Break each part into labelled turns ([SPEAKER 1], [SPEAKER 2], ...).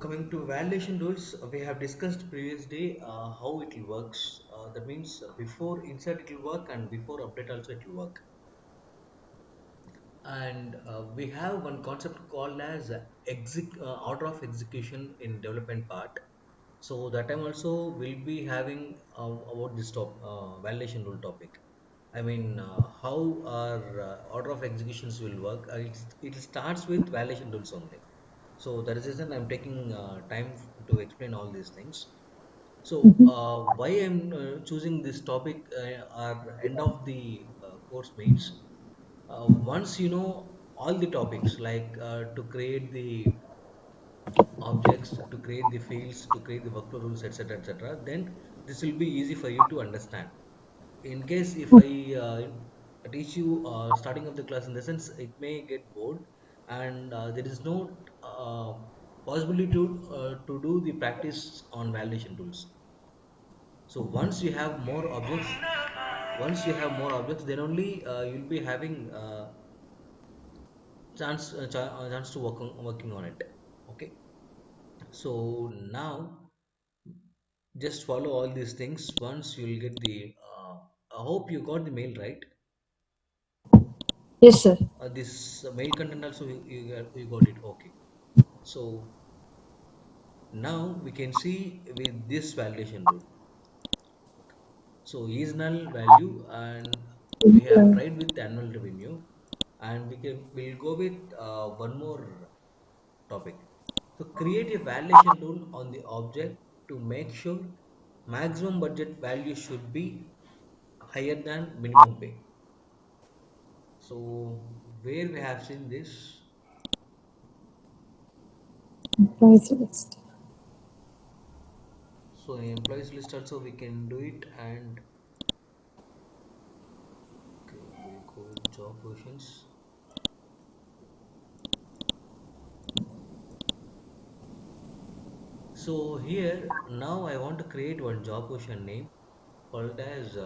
[SPEAKER 1] coming to validation rules, we have discussed previous day how it works. That means before insert it will work and before update also it will work. And we have one concept called as order of execution in development part. So that time also we'll be having about this validation rule topic. I mean, how our order of executions will work. It starts with validation rules only. So that is the reason I'm taking time to explain all these things. So why I'm choosing this topic are end of the course means once you know all the topics like to create the objects, to create the fields, to create the workflow rules, etc., etc., then this will be easy for you to understand. In case if I teach you starting of the class, in the sense it may get bored, and there is no possibility to do the practice on validation tools. So once you have more objects, then only you'll be having chance to working on it. Okay, so now just follow all these things. Once you'll get the I hope you got the mail, right?
[SPEAKER 2] Yes, sir.
[SPEAKER 1] This mail content also you got it. Okay, so now we can see with this validation rule. So is null value, and we have tried with annual revenue, and we'll go with one more topic. So create a validation rule on the object to make sure maximum budget value should be higher than minimum pay. So where we have seen this,
[SPEAKER 2] Employees list.
[SPEAKER 1] so in employees list also we can do it. And okay, we'll go with job positions. So here now I want to create one job position name called as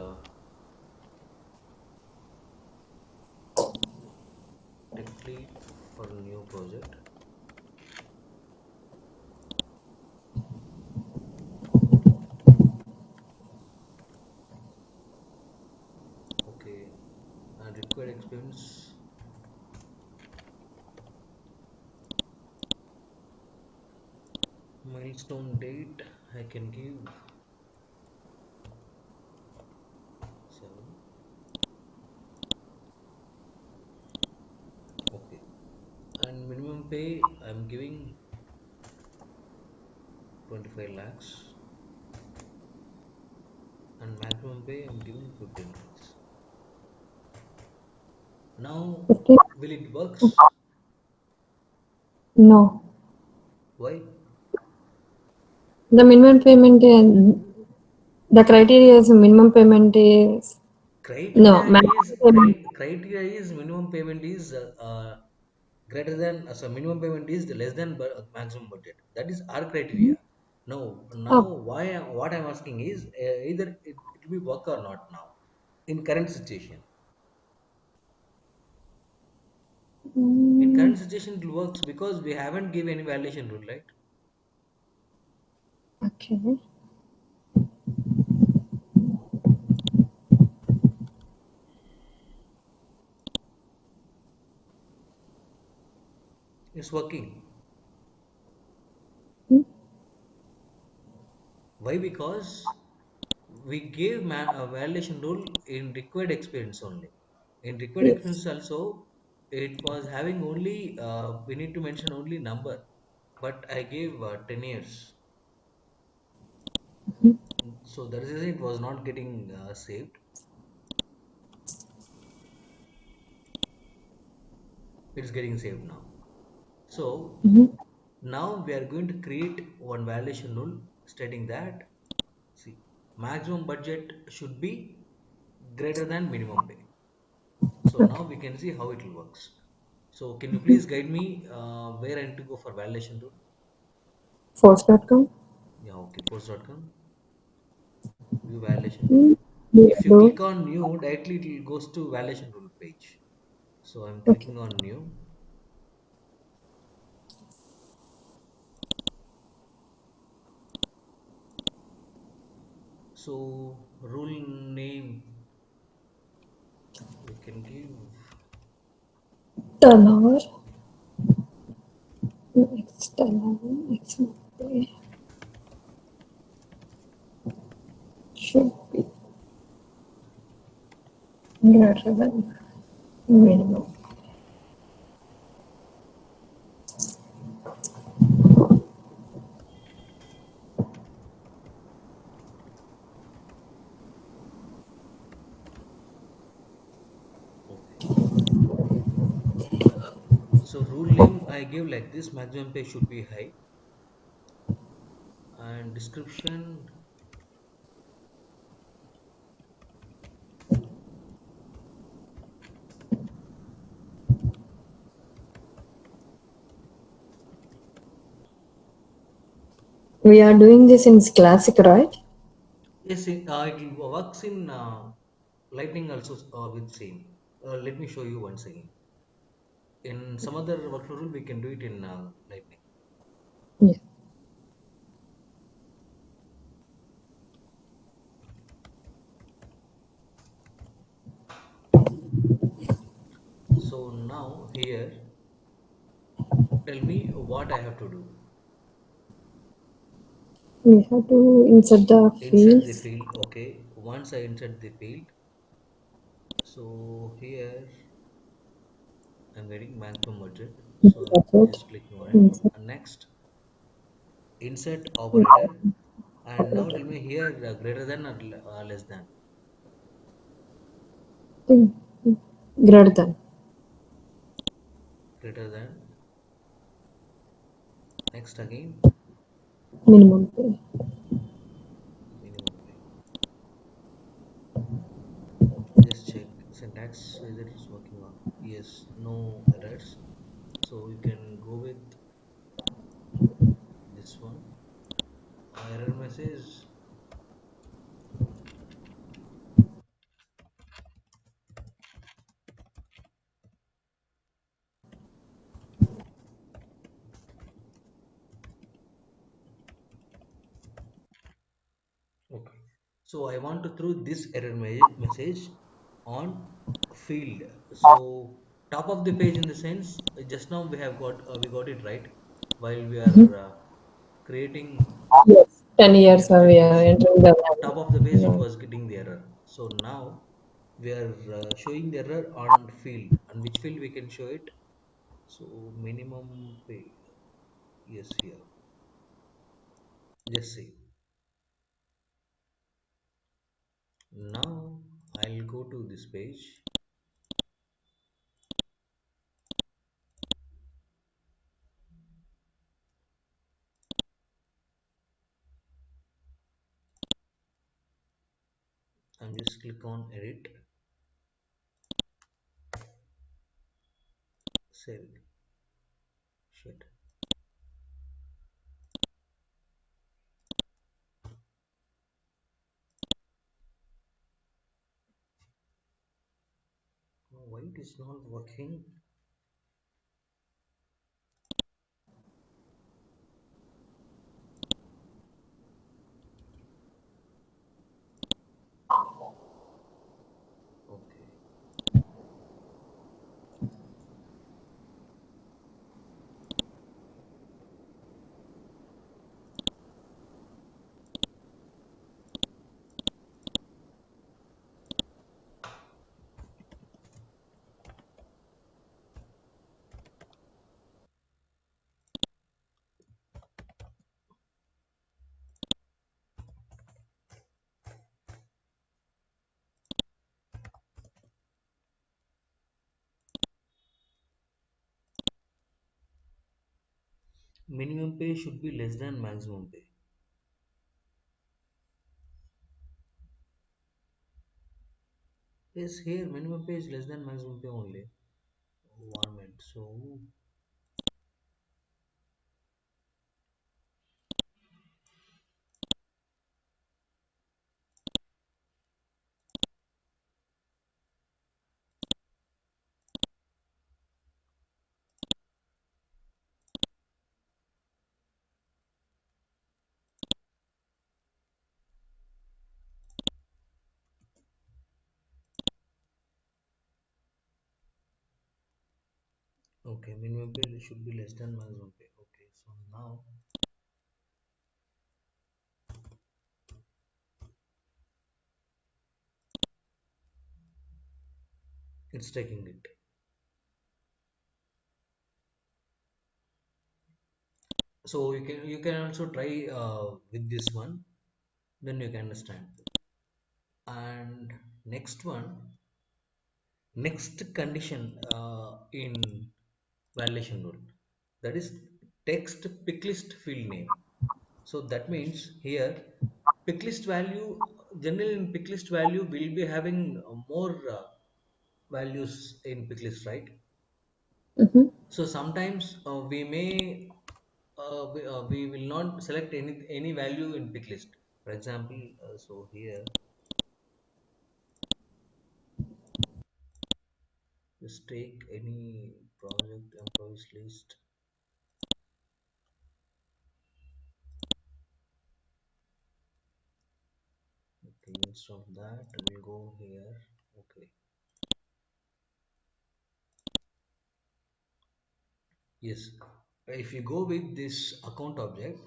[SPEAKER 1] tech lead for new project. Okay, and required experience, milestone date I can give 7. Okay, and minimum pay I'm giving 25 lakhs, and maximum pay I'm giving 15 lakhs. Now
[SPEAKER 2] 15?
[SPEAKER 1] will it works?
[SPEAKER 2] No.
[SPEAKER 1] Why?
[SPEAKER 2] The minimum payment, the criteria is minimum payment is no maximum payment.
[SPEAKER 1] Criteria is minimum payment is greater than so minimum payment is less than maximum budget. That is our criteria. No, now
[SPEAKER 2] Oh,
[SPEAKER 1] why what I'm asking is either it will be work or not now in current situation. In
[SPEAKER 2] mm,
[SPEAKER 1] current situation it works because we haven't give any validation rule, right?
[SPEAKER 2] okay.
[SPEAKER 1] It's working.
[SPEAKER 2] Mm,
[SPEAKER 1] Why? Because we gave a validation rule in required experience only. In required
[SPEAKER 2] yes.
[SPEAKER 1] experience also, it was having only we need to mention only number, but I gave 10 years. So that is it was not getting saved. It's getting saved now. So
[SPEAKER 2] Mhm.
[SPEAKER 1] now we are going to create one validation rule stating that, see, maximum budget should be greater than minimum pay. So now
[SPEAKER 2] Okay.
[SPEAKER 1] we can see how it works. So can you please guide me where I need to go for validation rule?
[SPEAKER 2] Force.com.
[SPEAKER 1] Yeah, okay, post.com, view validation rule.
[SPEAKER 2] Mm, do
[SPEAKER 1] If you
[SPEAKER 2] do.
[SPEAKER 1] click on new, directly it goes to validation rule page. So I'm
[SPEAKER 2] Okay.
[SPEAKER 1] clicking on new. So rule name we can give.
[SPEAKER 2] Turnover. Next turnover. Next monthly should be greater than minimum.
[SPEAKER 1] Okay. So rule name I give like this: maximum pay should be high, and description.
[SPEAKER 2] We are doing this in classic, right?
[SPEAKER 1] Yes, it works in Lightning also with same. Let me show you once again. In some other workflow rule, we can do it in Lightning.
[SPEAKER 2] Yeah.
[SPEAKER 1] So now here, tell me what I have to do.
[SPEAKER 2] We have to insert the
[SPEAKER 1] Insert the
[SPEAKER 2] fields.
[SPEAKER 1] field. Okay. Once I insert the field, so here I'm getting maximum budget. So I'm
[SPEAKER 2] Budget.
[SPEAKER 1] just clicking on it.
[SPEAKER 2] Insert
[SPEAKER 1] And next, insert operator. And now tell me here greater than or less than.
[SPEAKER 2] thing. Greater than
[SPEAKER 1] Greater than. Next again,
[SPEAKER 2] minimum pay.
[SPEAKER 1] minimum pay. Just check syntax whether it's working on. Yes, no errors. So you can go with this one. Error message. Okay. So I want to throw this error message on field. So top of the page in the sense just now we got it right while we are creating.
[SPEAKER 2] Yes. 10 years
[SPEAKER 1] Yes,
[SPEAKER 2] are
[SPEAKER 1] 10
[SPEAKER 2] we are
[SPEAKER 1] years.
[SPEAKER 2] entering the
[SPEAKER 1] Top of the page it
[SPEAKER 2] value.
[SPEAKER 1] was getting the error. So now we are showing the error on field. On which field we can show it? So minimum pay. Yes, here. Just see. Now I'll go to this page. And just click on edit. Save it. Shit. Why it is not working? Okay. Minimum pay should be less than maximum pay. Yes, here minimum pay is less than maximum pay only. 1 minute. So Okay, minimum pay should be less than maximum pay. Okay, so now it's taking it. So you can also try with this one, then you can understand. And next one, next condition in validation rule, that is text pick list field name. So that means here pick list value, generally in pick list value we'll be having more values in pick list, right?
[SPEAKER 2] Mm-hmm.
[SPEAKER 1] So sometimes we will not select any value in pick list. For example, so here just take any project employees list. Okay, instead of that we'll go here. Okay, yes, if you go with this account object,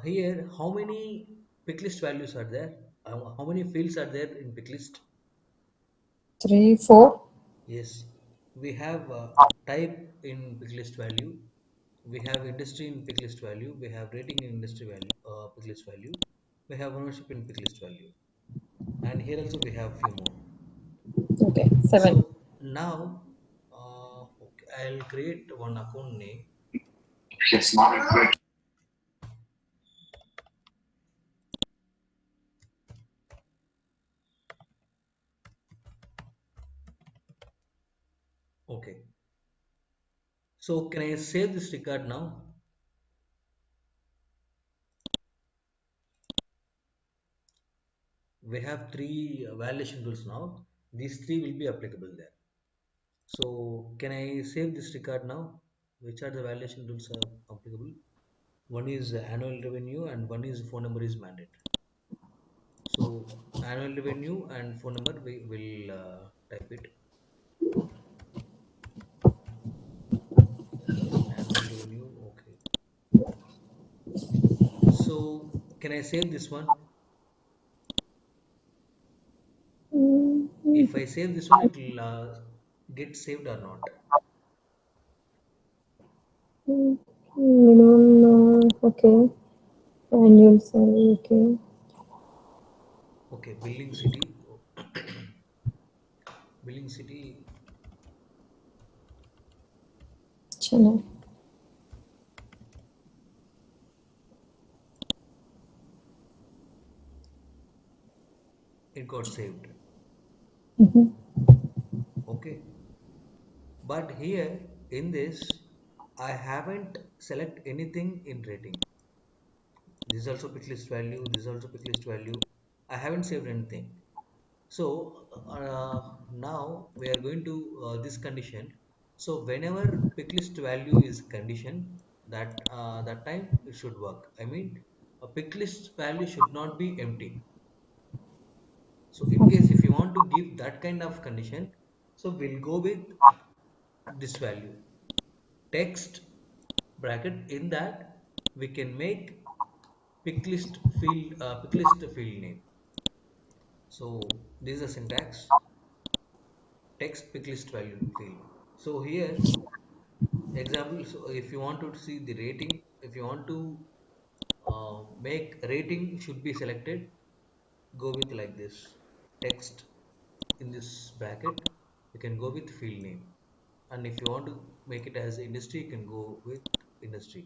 [SPEAKER 1] here how many pick list values are there, how many fields are there in pick list?
[SPEAKER 2] Three, four.
[SPEAKER 1] Yes, we have type in pick list value, we have industry in pick list value, we have rating in industry value, pick list value, we have ownership in pick list value, and here also we have few more.
[SPEAKER 2] Okay, seven.
[SPEAKER 1] So now, okay, I'll create one account name. Okay, so can I save this record now? We have three validation rules now. These three will be applicable there. So can I save this record now? Which are the validation rules are applicable? One is annual revenue and one is phone number is mandatory. So annual revenue and phone number we will type it. Annual revenue. Okay. So can I save this one?
[SPEAKER 2] Mm-hmm.
[SPEAKER 1] If I save this one, it will get saved or not?
[SPEAKER 2] Minimum, okay. Annual salary, okay.
[SPEAKER 1] Okay. Billing city. Billing city.
[SPEAKER 2] Chennai.
[SPEAKER 1] It got saved.
[SPEAKER 2] Mm-hmm.
[SPEAKER 1] Okay. But here in this, I haven't select anything in rating. This is also pick list value. This is also pick list value. I haven't saved anything. So now we are going to this condition. So whenever pick list value is condition, that time it should work. I mean, a pick list value should not be empty. So in case if you want to give that kind of condition, so we'll go with this value text bracket. In that we can make pick list field name. So this is a syntax text pick list value field. So here example, so if you want to see the rating, if you want to make rating should be selected, go with like this text in this bracket, you can go with field name. And if you want to make it as industry, you can go with industry.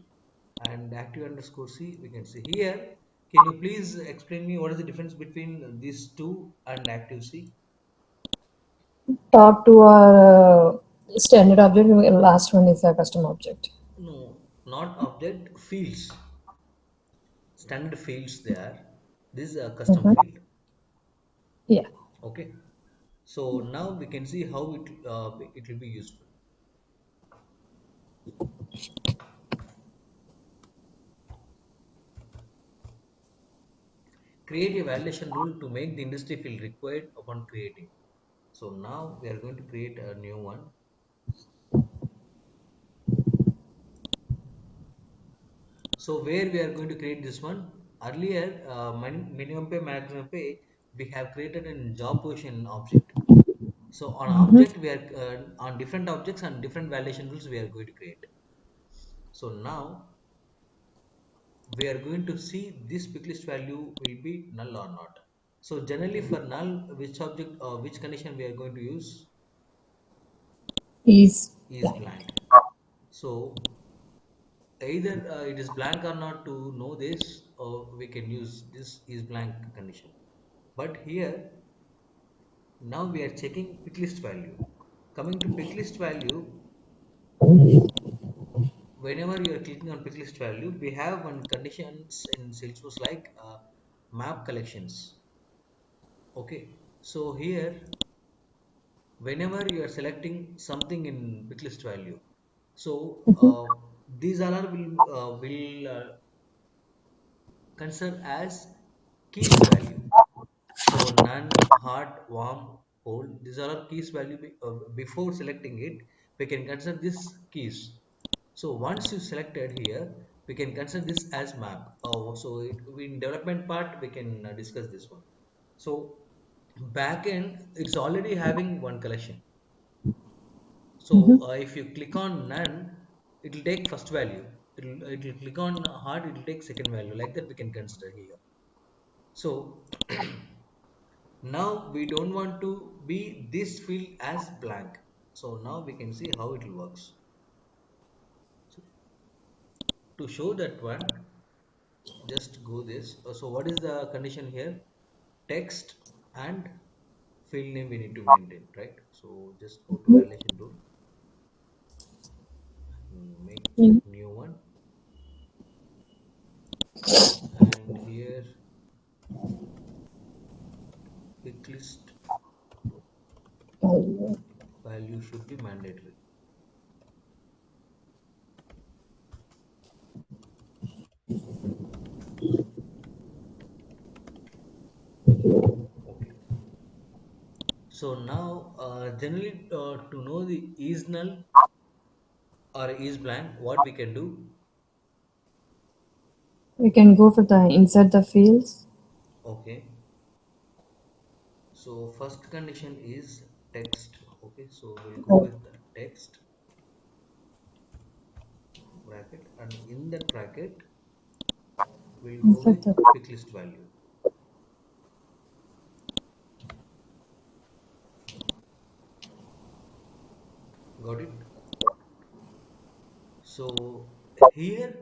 [SPEAKER 1] And active underscore c we can see here. Can you please explain me what is the difference between these two and active c?
[SPEAKER 2] Top two are standard object. Last one is a custom object.
[SPEAKER 1] No, not object, fields. Standard fields there. This is a custom
[SPEAKER 2] Mm-hmm.
[SPEAKER 1] field.
[SPEAKER 2] Yeah.
[SPEAKER 1] Okay. So now we can see how it will be useful. Create a validation rule to make the industry field required upon creating. So now we are going to create a new one. So where we are going to create this one? Earlier, minimum pay, maximum pay, we have created in job position object. So on
[SPEAKER 2] Mm-hmm.
[SPEAKER 1] object, we are on different objects and different validation rules we are going to create. So now we are going to see this pick list value will be null or not. So generally for null, which object or which condition we are going to use
[SPEAKER 2] Is
[SPEAKER 1] is
[SPEAKER 2] blank.
[SPEAKER 1] blank. So either it is blank or not, to know this, or we can use this is blank condition. But here now we are checking pick list value. Coming to pick list value, whenever you are clicking on pick list value, we have one conditions in Salesforce like map collections. Okay, so here whenever you are selecting something in pick list value, so these all are will consider as keys value. So none, hot, warm, cold, these are all keys value. Before selecting it, we can consider this keys. So once you selected here, we can consider this as map. In development part, we can discuss this one. So backend, it's already having one collection.
[SPEAKER 2] Mm-hmm.
[SPEAKER 1] So if you click on none, it will take first value. It will click on hard, it will take second value. Like that, we can consider here. So now we don't want to be this field as blank. So now we can see how it works. So to show that one, just go this. So what is the condition here? Text and field name we need to maintain, right? So just go to validation rule, make
[SPEAKER 2] Mm.
[SPEAKER 1] new one, and here pick list
[SPEAKER 2] Value.
[SPEAKER 1] value should be mandatory. Okay. So now, generally, to know the is null or is blank, what we can do?
[SPEAKER 2] We can go for the insert the fields.
[SPEAKER 1] Okay. So first condition is text. Okay. So we'll go
[SPEAKER 2] Oh,
[SPEAKER 1] with the text bracket, and in that bracket, we'll go
[SPEAKER 2] insert
[SPEAKER 1] with
[SPEAKER 2] the.
[SPEAKER 1] pick list value. Got it? So here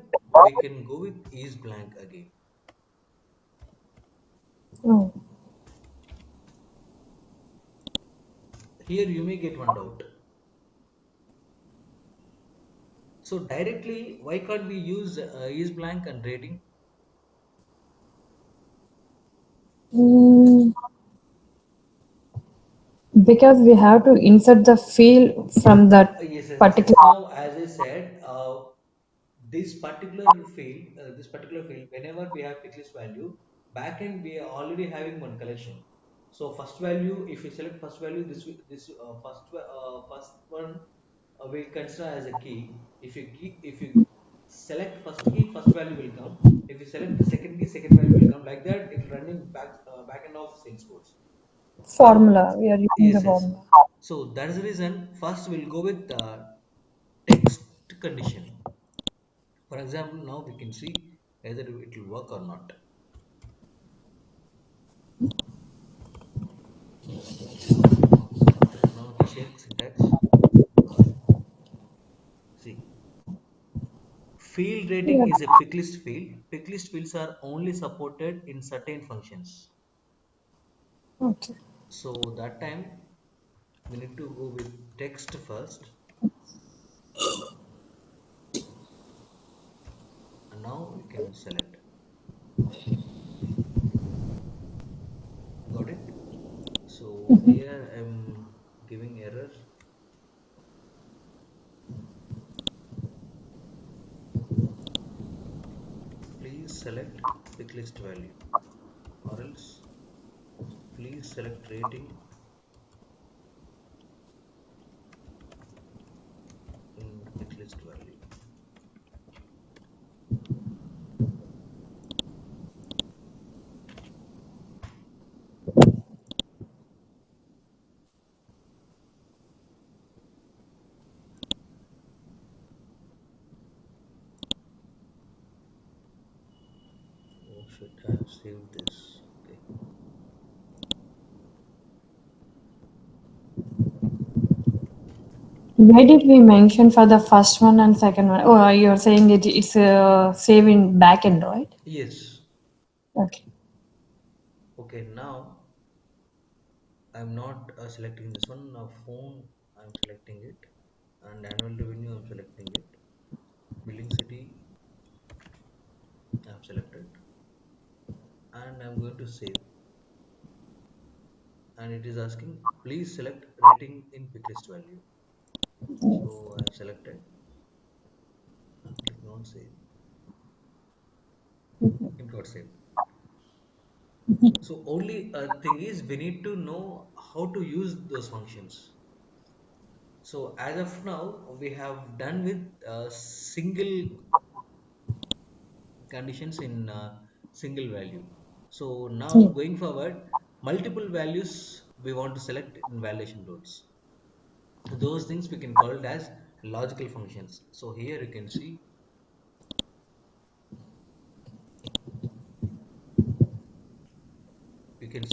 [SPEAKER 1] we can go with is blank again.
[SPEAKER 2] Oh,
[SPEAKER 1] Here you may get one doubt. So directly, why can't we use is blank and rating?
[SPEAKER 2] mm, because we have to insert the field from that
[SPEAKER 1] Yes, yes,
[SPEAKER 2] particular.
[SPEAKER 1] just now, as I said, this particular field, whenever we have picklist value, backend we are already having one collection. So first value, if you select first value, first one will consider as a key. If you select first key, first value will come. If you select the second key, second value will come. Like that, it will run in backend of Salesforce. So
[SPEAKER 2] Formula. We are using the
[SPEAKER 1] yes, yes.
[SPEAKER 2] formula.
[SPEAKER 1] So that is the reason. First, we'll go with the text condition. For example, now we can see whether it will work or not. Now check syntax. See, field rating
[SPEAKER 2] Yeah.
[SPEAKER 1] is a picklist field. Picklist fields are only supported in certain functions.
[SPEAKER 2] Okay.
[SPEAKER 1] So that time we need to go with text first, and now we can select. Got it? So here I'm giving error. Please select picklist value, or else please select rating in picklist value. should have saved this. Okay.
[SPEAKER 2] Where did we mention for the first one and second one? Oh, you're saying it's save in backend, right?
[SPEAKER 1] Yes.
[SPEAKER 2] Okay.
[SPEAKER 1] Okay. Now I'm not selecting this one. Now phone, I'm selecting it, and annual revenue, I'm selecting it. Billing city, I've selected, and I'm going to save. And it is asking, please select rating in pick list value. So I've selected. I'm clicking on save. It got saved. So only thing is we need to know how to use those functions. So as of now, we have done with single conditions in single value. So now
[SPEAKER 2] Yeah.
[SPEAKER 1] going forward, multiple values we want to select in validation rules. Those things we can call it as logical functions. So here you can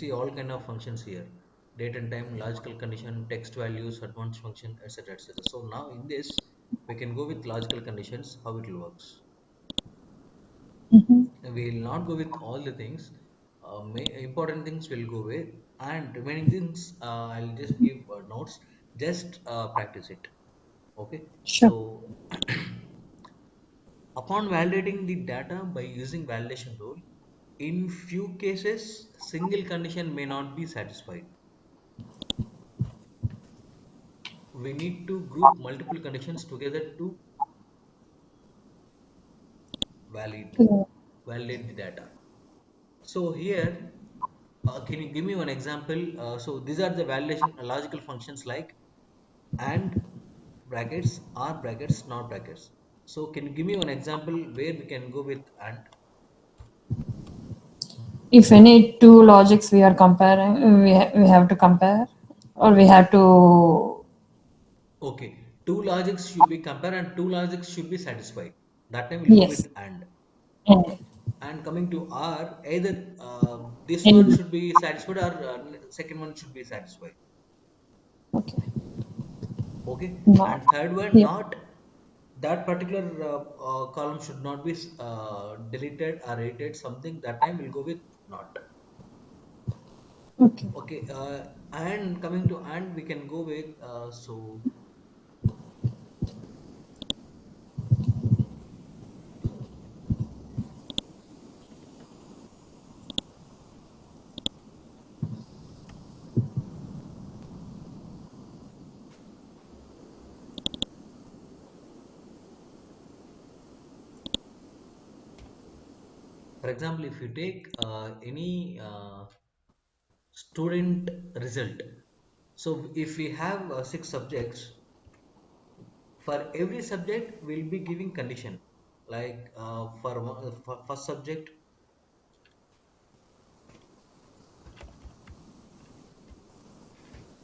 [SPEAKER 1] see all kind of functions here: date and time, logical condition, text values, advanced function, etc., etc. So now in this we can go with logical conditions, how it will works.
[SPEAKER 2] Mhm.
[SPEAKER 1] We will not go with all the things. Important things will go with, and remaining things I'll just give notes. Just practice it. Okay.
[SPEAKER 2] Sure.
[SPEAKER 1] So upon validating the data by using validation rule, in few cases single condition may not be satisfied. We need to group multiple conditions together to valid
[SPEAKER 2] Yeah.
[SPEAKER 1] validate the data. So here, can you give me one example? So these are the validation logical functions like and brackets, or brackets, not brackets. So can you give me one example where we can go with and?
[SPEAKER 2] If any two logics we are comparing, we have to compare, or we have to.
[SPEAKER 1] Okay, two logics should be compared and two logics should be satisfied. That time we'll go
[SPEAKER 2] Yes.
[SPEAKER 1] with and.
[SPEAKER 2] And,
[SPEAKER 1] And coming to R, either this one
[SPEAKER 2] and
[SPEAKER 1] should be satisfied or second one should be satisfied.
[SPEAKER 2] okay.
[SPEAKER 1] Okay,
[SPEAKER 2] Not.
[SPEAKER 1] and third one,
[SPEAKER 2] Yep.
[SPEAKER 1] not that particular column should not be deleted or edited. Something that time we'll go with not.
[SPEAKER 2] Okay.
[SPEAKER 1] Okay, and coming to and we can go with for example, if you take any student result. So if we have six subjects, for every subject we'll be giving condition. Like for first subject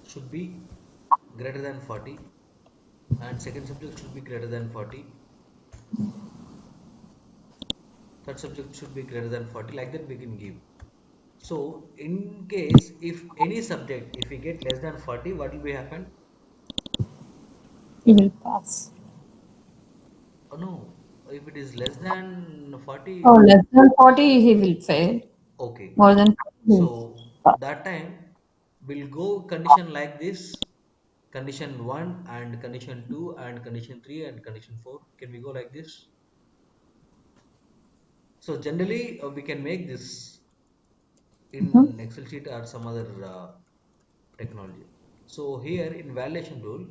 [SPEAKER 1] should be greater than 40, and second subject should be greater than 40, third subject should be greater than 40, like that we can give. So in case if any subject, if we get less than 40, what will be happen?
[SPEAKER 2] You will pass.
[SPEAKER 1] Oh no, if it is less than 40.
[SPEAKER 2] Or less than 40, he will fail.
[SPEAKER 1] Okay,
[SPEAKER 2] More than 40, he will
[SPEAKER 1] so
[SPEAKER 2] pass.
[SPEAKER 1] that time we'll go condition like this: condition 1 and condition 2 and condition 3 and condition 4. Can we go like this? So generally we can make this
[SPEAKER 2] Mhm.
[SPEAKER 1] in Excel sheet or some other technology. So here in validation rule,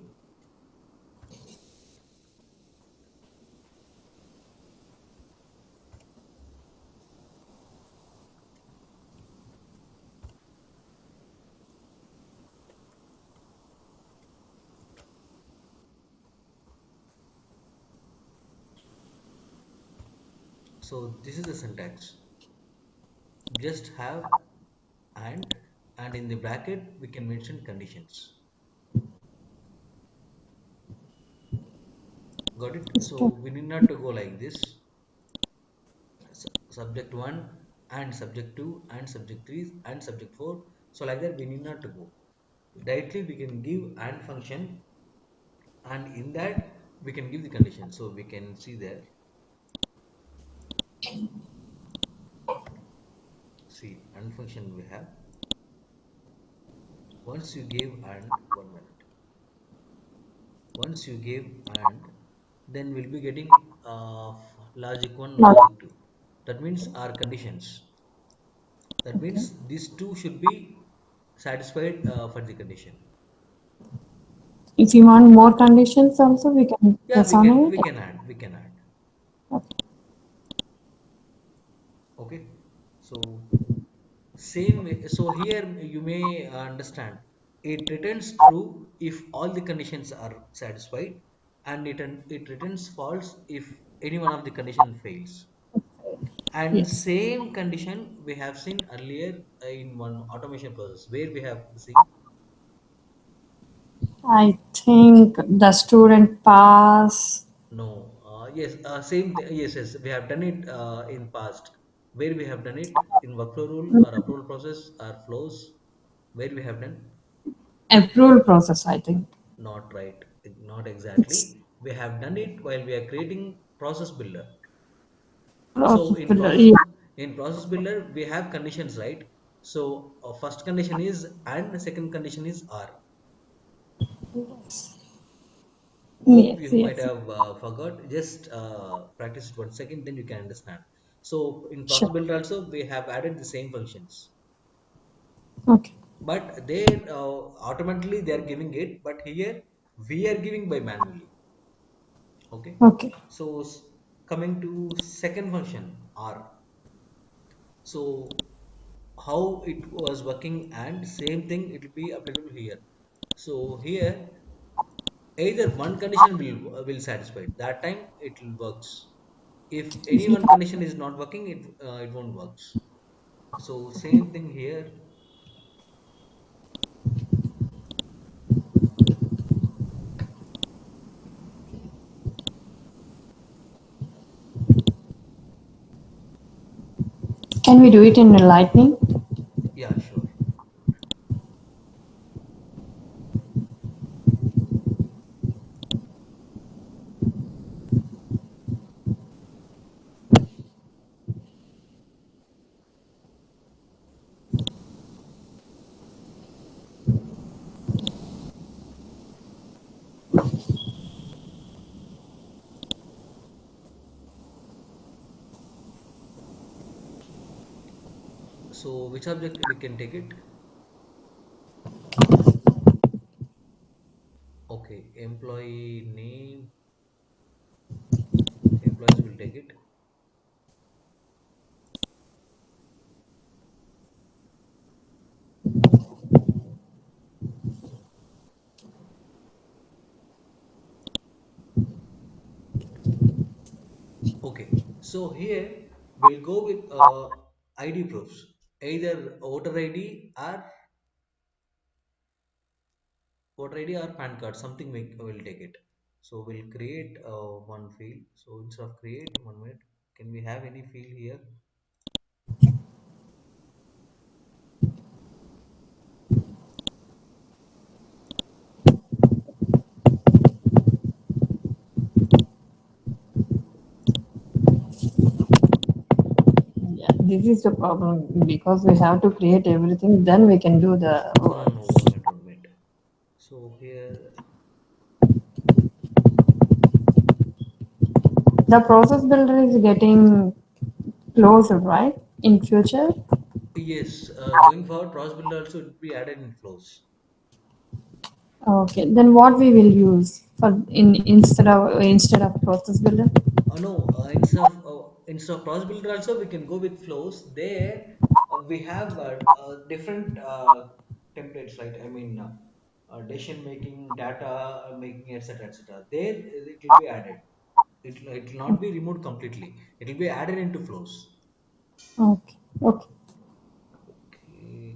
[SPEAKER 1] so this is the syntax. Just have and in the bracket we can mention conditions. Got it? So
[SPEAKER 2] Okay.
[SPEAKER 1] we need not to go like this. Subject 1 and subject 2 and subject 3 and subject 4. So like that we need not to go. Directly we can give and function, and in that we can give the condition. So we can see there, see and function we have. Once you give and, 1 minute. Once you give and, then we'll be getting logic 1,
[SPEAKER 2] Not
[SPEAKER 1] logic 2. That means our conditions. That
[SPEAKER 2] okay.
[SPEAKER 1] means these two should be satisfied for the condition.
[SPEAKER 2] If you want more conditions, also we can
[SPEAKER 1] Yeah,
[SPEAKER 2] press on
[SPEAKER 1] we
[SPEAKER 2] it.
[SPEAKER 1] can add, we can add.
[SPEAKER 2] Okay.
[SPEAKER 1] Okay. So same way, so here you may understand, it returns true if all the conditions are satisfied, and it returns false if any one of the condition fails. And
[SPEAKER 2] Yes.
[SPEAKER 1] same condition we have seen earlier in one automation process where we have seen.
[SPEAKER 2] I think the student pass.
[SPEAKER 1] No, yes, yes, yes, we have done it in past, where we have done it in workflow rule or approval process or flows, where we have done.
[SPEAKER 2] Approval process, I think.
[SPEAKER 1] Not right, not
[SPEAKER 2] It's
[SPEAKER 1] exactly. We have done it while we are creating process builder. So
[SPEAKER 2] process builder. Yeah.
[SPEAKER 1] in process builder we have conditions, right? So first condition is and, the second condition is are. Hope
[SPEAKER 2] Yes,
[SPEAKER 1] you might
[SPEAKER 2] yes.
[SPEAKER 1] have forgot. Just practice it 1 second, then you can understand. So in process
[SPEAKER 2] Sure.
[SPEAKER 1] builder also we have added the same functions,
[SPEAKER 2] Okay.
[SPEAKER 1] but they automatically they are giving it. But here we are giving by manually. Okay.
[SPEAKER 2] Okay.
[SPEAKER 1] So coming to second function R. So how it was working, and same thing it will be applicable here. So here either one condition will satisfy. That time it will works. If any one condition is not working, it won't works. So same thing here.
[SPEAKER 2] Can we do it in lightning?
[SPEAKER 1] Yeah, sure. So which object we can take it? Okay, employee name, employees will take it. Okay, so here we'll go with ID proofs, either voter id or voter id or pan card, something we will take it. So we'll create one field. So instead of create, 1 minute, can we have any field here?
[SPEAKER 2] Yeah, this is the problem because we have to create everything, then we can do the
[SPEAKER 1] No, no, no,
[SPEAKER 2] works.
[SPEAKER 1] 1 minute, 1 minute. So here,
[SPEAKER 2] The process builder is getting closer, right? In future.
[SPEAKER 1] yes, going forward, process builder also would be added in flows.
[SPEAKER 2] Okay, then what we will use for in instead of process builder?
[SPEAKER 1] No, instead of cross builder also we can go with flows. There we have different templates, right? I mean, decision making, data making, etc., etc. There it will be added. It will not be removed completely. It will be added into flows.
[SPEAKER 2] Okay, okay.
[SPEAKER 1] Okay.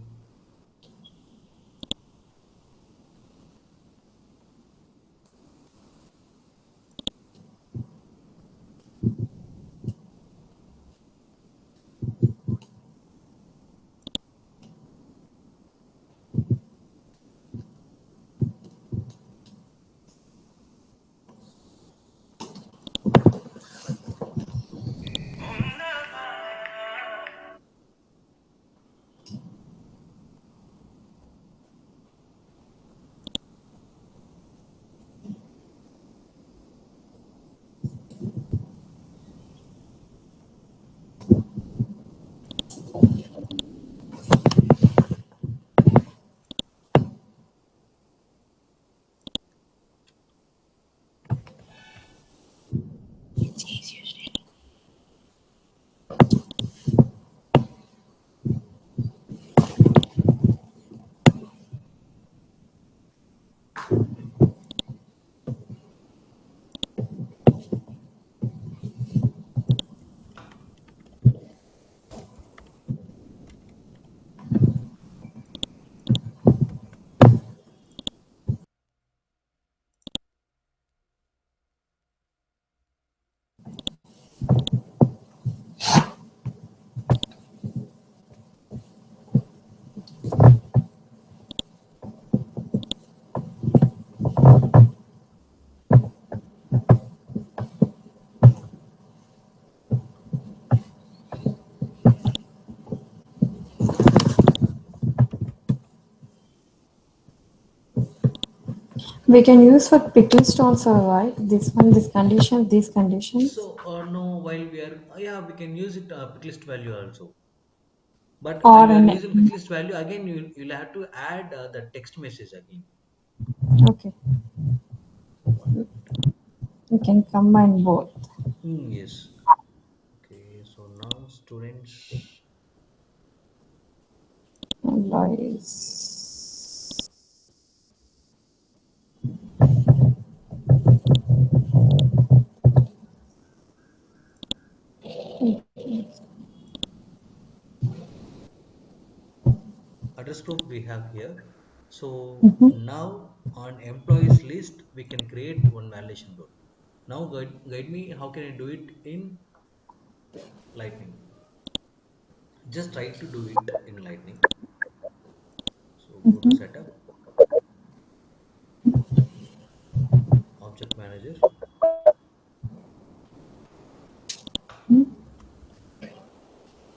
[SPEAKER 2] We can use for pickles also, right? This one, this condition, these conditions,
[SPEAKER 1] So no, while we are yeah, we can use it pick list value also. But while
[SPEAKER 2] or
[SPEAKER 1] we are
[SPEAKER 2] an.
[SPEAKER 1] using pick list value again, you'll have to add the text message again.
[SPEAKER 2] Okay, we can combine both.
[SPEAKER 1] Yes. Okay. So now students.
[SPEAKER 2] Employees.
[SPEAKER 1] Address group we have here. So
[SPEAKER 2] Mhm.
[SPEAKER 1] now on employees list, we can create one validation rule. Now guide me, how can I do it in Lightning? Just try to do it in Lightning. So go to setup, object manager,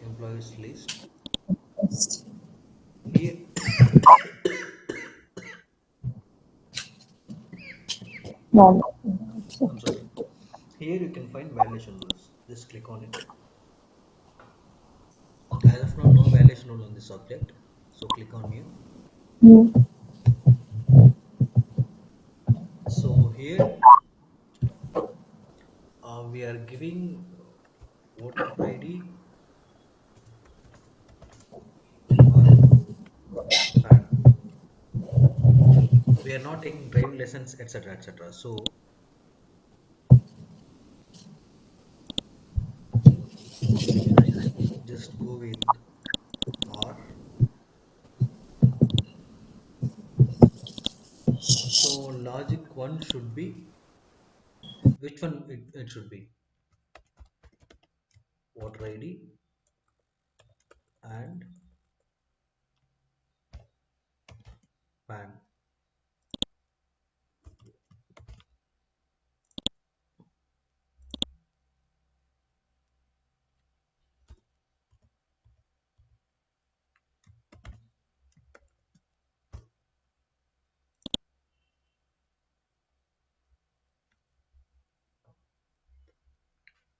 [SPEAKER 1] employees list. Here,
[SPEAKER 2] Wow.
[SPEAKER 1] I'm sorry. Here you can find validation rules. Just click on it. As of now, no validation rule on this object. So click on new.
[SPEAKER 2] Mm.
[SPEAKER 1] So here we are giving voter ID or PAN. We are not taking driving lessons, etc. etc. So just go with R. So logic one should be, which one it should be? Voter ID and PAN.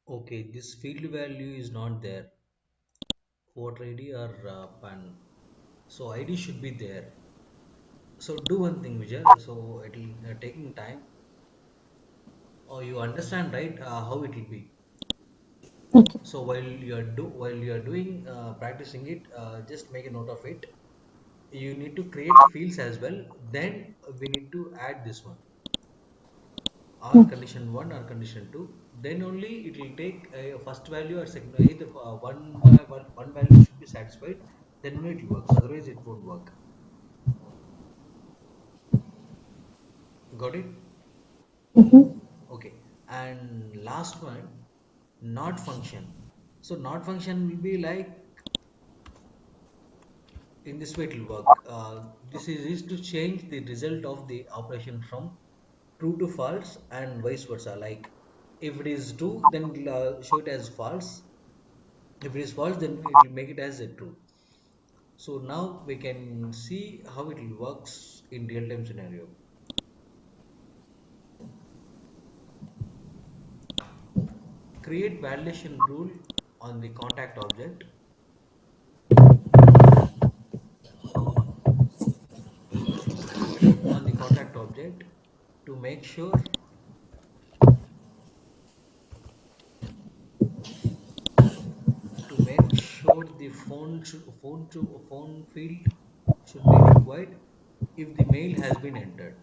[SPEAKER 1] Okay, this field value is not there. Voter ID or PAN. So ID should be there. So do one thing, Vijay. So it'll taking time. Oh, you understand, right? How it will be.
[SPEAKER 2] Okay.
[SPEAKER 1] So while you are doing practicing it, just make a note of it. You need to create fields as well. Then we need to add this one, or
[SPEAKER 2] Okay.
[SPEAKER 1] condition one or condition two. Then only it will take a first value or second. Either one by one value should be satisfied. Then only it works. Otherwise, it won't work. Got it?
[SPEAKER 2] Mhm.
[SPEAKER 1] Okay. And last one, not function. So not function will be like in this way it will work. This is to change the result of the operation from true to false and vice versa. Like if it is true, then it will show it as false. If it is false, then it will make it as a true. So now we can see how it will works in real time scenario. Create validation rule on the contact object. On the contact object to make sure the phone field should be required if the mail has been entered.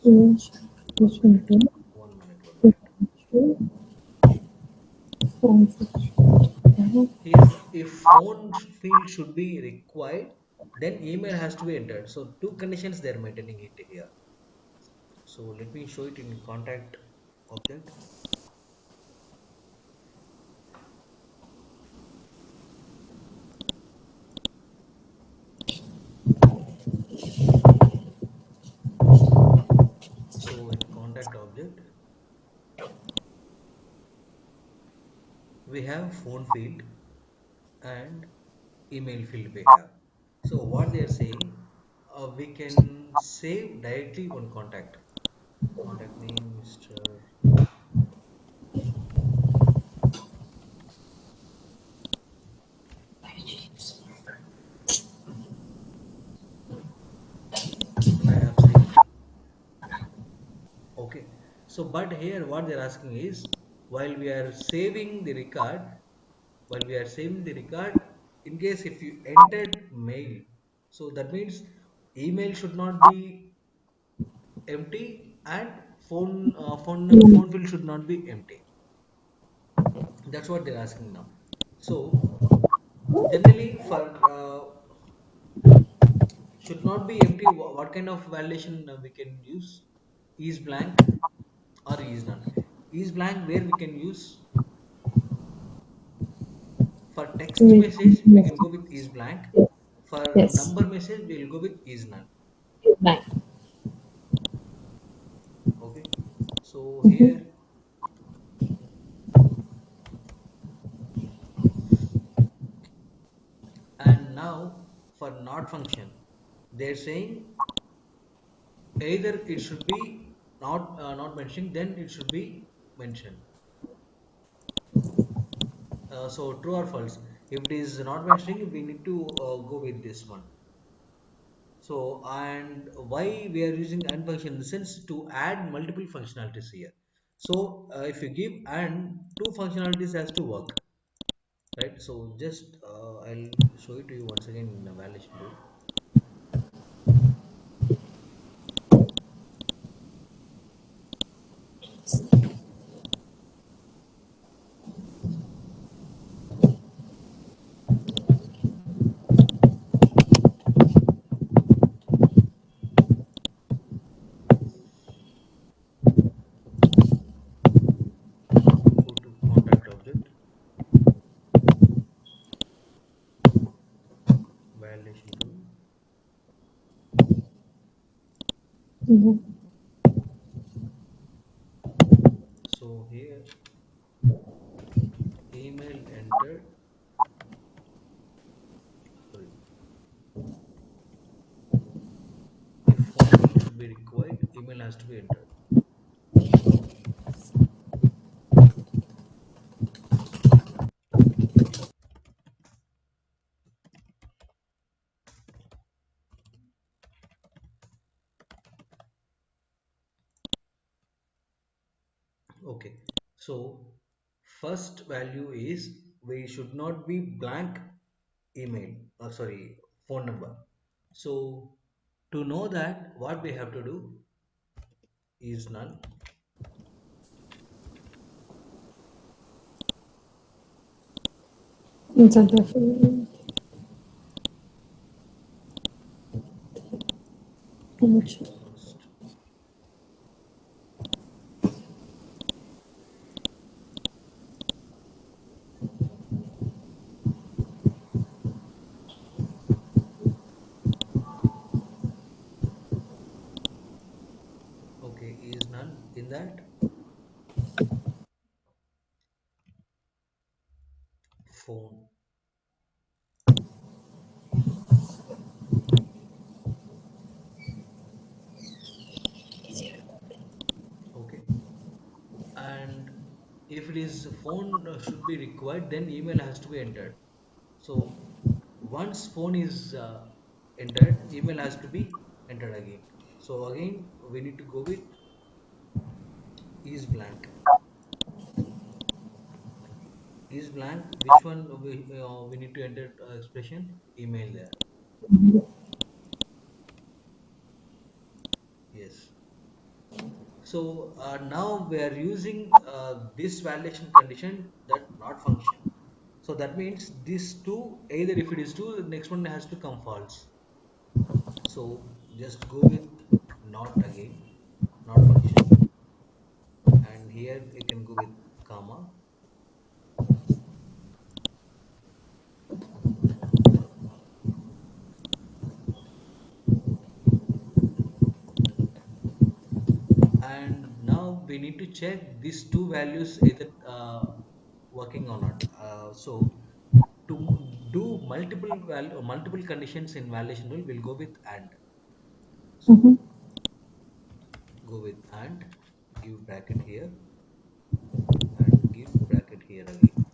[SPEAKER 1] So
[SPEAKER 2] Change this into
[SPEAKER 1] one minute, one minute.
[SPEAKER 2] phone section.
[SPEAKER 1] Here, if phone field should be required, then email has to be entered. So two conditions they're maintaining it here. So let me show it in contact object. So in contact object, we have phone field and email field we have. So what they are saying, we can save directly one contact name Mr. I have saved. Okay, so but here what they're asking is, while we are saving the record while we are saving the record, in case if you entered mail, so that means email should not be empty, and phone field should not be empty. That's what they're asking now. So generally for should not be empty, what kind of validation we can use? Is blank or is none? Is blank where we can use for text
[SPEAKER 2] Yes.
[SPEAKER 1] message, we can go with is blank. For
[SPEAKER 2] Yes.
[SPEAKER 1] number message, we will go with is none.
[SPEAKER 2] Nine.
[SPEAKER 1] Okay, so here, and now for not function, they're saying either it should be not mentioning, then it should be mentioned. So true or false? If it is not mentioning, we need to go with this one. So, and why we are using and function in the sense to add multiple functionalities here. So if you give and, two functionalities has to work, right? So just I'll show it to you once again in the validation rule. Go to contact object, validation rule.
[SPEAKER 2] Mhm.
[SPEAKER 1] So here, email entered, sorry, if phone field should be required, email has to be entered. Okay, so first value is we should not be blank email, sorry, phone number. So to know that, what we have to do is none.
[SPEAKER 2] It's a different.
[SPEAKER 1] Okay, first, okay, is none in that phone. Okay, and if it is phone should be required, then email has to be entered. So once phone is entered, email has to be entered again. So again, we need to go with is blank. Is blank. Which one we need to enter expression? Email there. Yes. So now we are using this validation condition, that not function. So that means this two, either if it is true, the next one has to come false. So just go with not again, not function, and here you can go with comma. And now we need to check these two values either working or not. So to do multiple conditions in validation rule, we'll go with and.
[SPEAKER 2] Mm-hmm.
[SPEAKER 1] So go with and give bracket here and give bracket here again.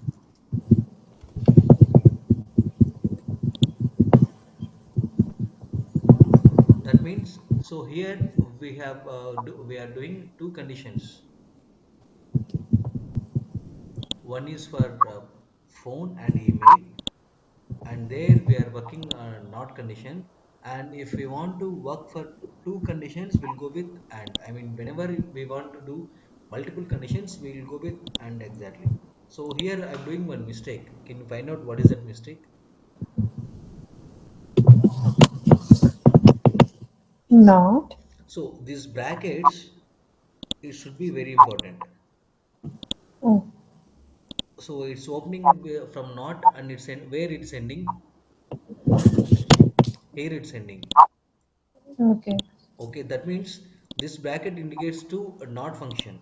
[SPEAKER 1] That means so here we are doing two conditions. One is for phone and email, and there we are working on not condition. And if we want to work for two conditions, we'll go with and. I mean, whenever we want to do multiple conditions, we'll go with and exactly. So here I'm doing one mistake. Can you find out what is that mistake?
[SPEAKER 2] Not.
[SPEAKER 1] So these brackets, it should be very important.
[SPEAKER 2] Oh,
[SPEAKER 1] So it's opening from not and it's where it's ending. Here it's ending.
[SPEAKER 2] okay.
[SPEAKER 1] Okay, that means this bracket indicates to a not function,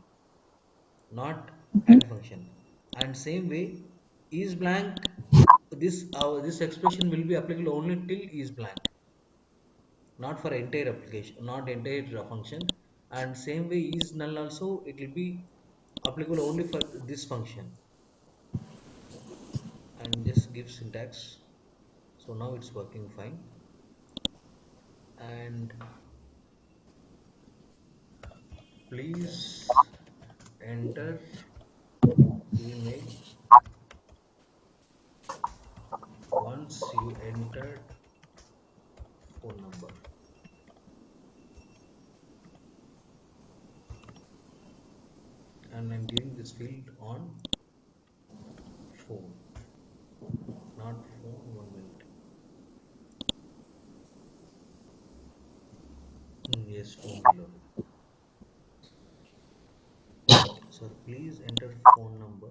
[SPEAKER 1] not
[SPEAKER 2] Mm-hmm.
[SPEAKER 1] and function. And same way, is blank. This expression will be applicable only till is blank, not for entire application, not entire function. And same way, is null also it will be applicable only for this function. And just give syntax. So now it's working fine. And please enter email once you entered phone number. And I'm giving this field on phone, not phone. 1 minute. Yes, phone below. Sir, please enter phone number.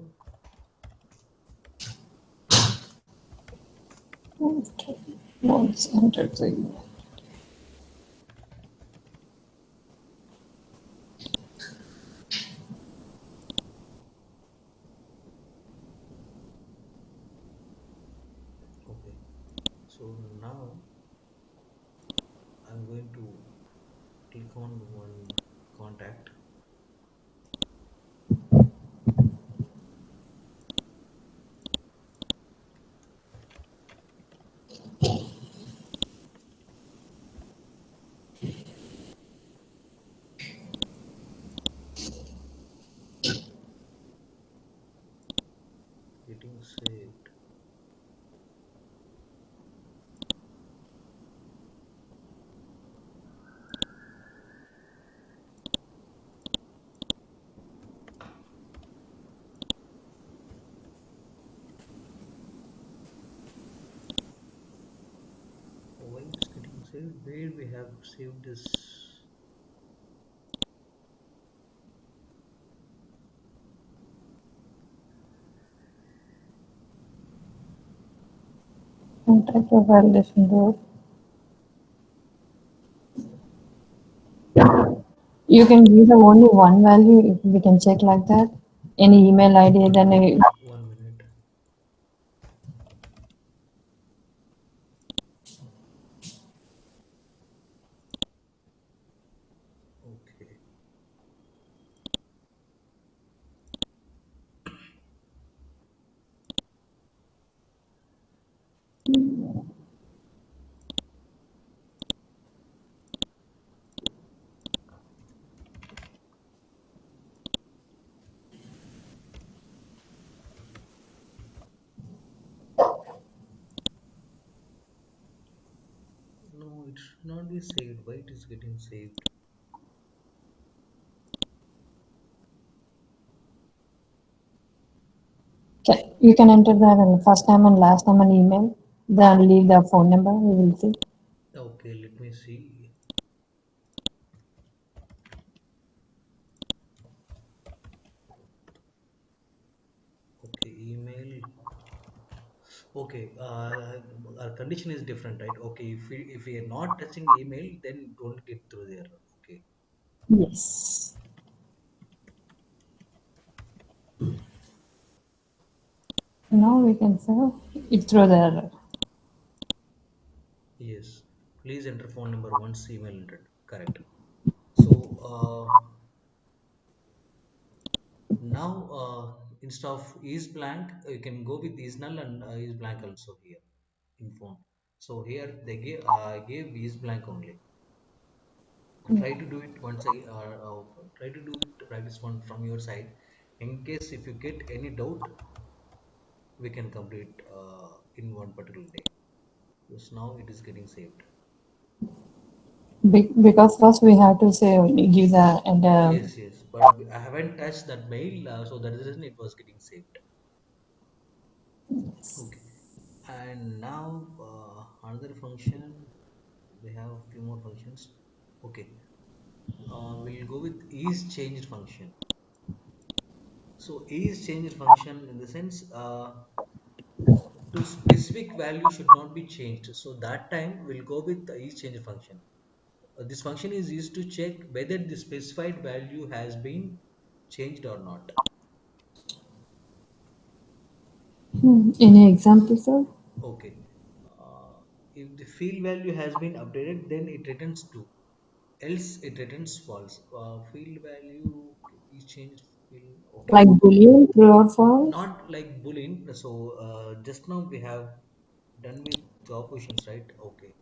[SPEAKER 2] Okay. Once entered the email.
[SPEAKER 1] Okay. So now I'm going to click on one contact. Getting saved. Why it's getting saved? Where we have saved this?
[SPEAKER 2] And type of validation rule. You can give the only one value if we can check like that. Any email ID, then
[SPEAKER 1] 1 minute. Okay. No, it should not be saved. Why it is getting saved?
[SPEAKER 2] you can enter that and first name and last name and email. Then leave the phone number. We will see.
[SPEAKER 1] Okay, let me see. Okay, email. Okay, our condition is different, right? Okay, if we are not touching email, then don't get through there. Okay,
[SPEAKER 2] Yes. Now we can say it through the error.
[SPEAKER 1] yes. Please enter phone number once email entered. correct. So now instead of is blank, you can go with is null and is blank also here in phone. So here they gave is blank only. Try to do it once try to do it practice one from your side. In case if you get any doubt, we can complete in one particular day. Because now it is getting saved.
[SPEAKER 2] Because first we have to say give the and
[SPEAKER 1] Yes, yes, but I haven't touched that mail, so that is the reason it was getting saved. Okay, and now another function. We have a few more functions. Okay, we'll go with is changed function. So is changed function in the sense to specific value should not be changed. So that time we'll go with the is changed function. This function is used to check whether the specified value has been changed or not.
[SPEAKER 2] any example, sir?
[SPEAKER 1] Okay. Uh, if the field value has been updated, then it returns true. Else it returns false. Field value is changed. Field, okay.
[SPEAKER 2] Like boolean, true or false?
[SPEAKER 1] Not like boolean. So just now we have done with job positions, right? Okay.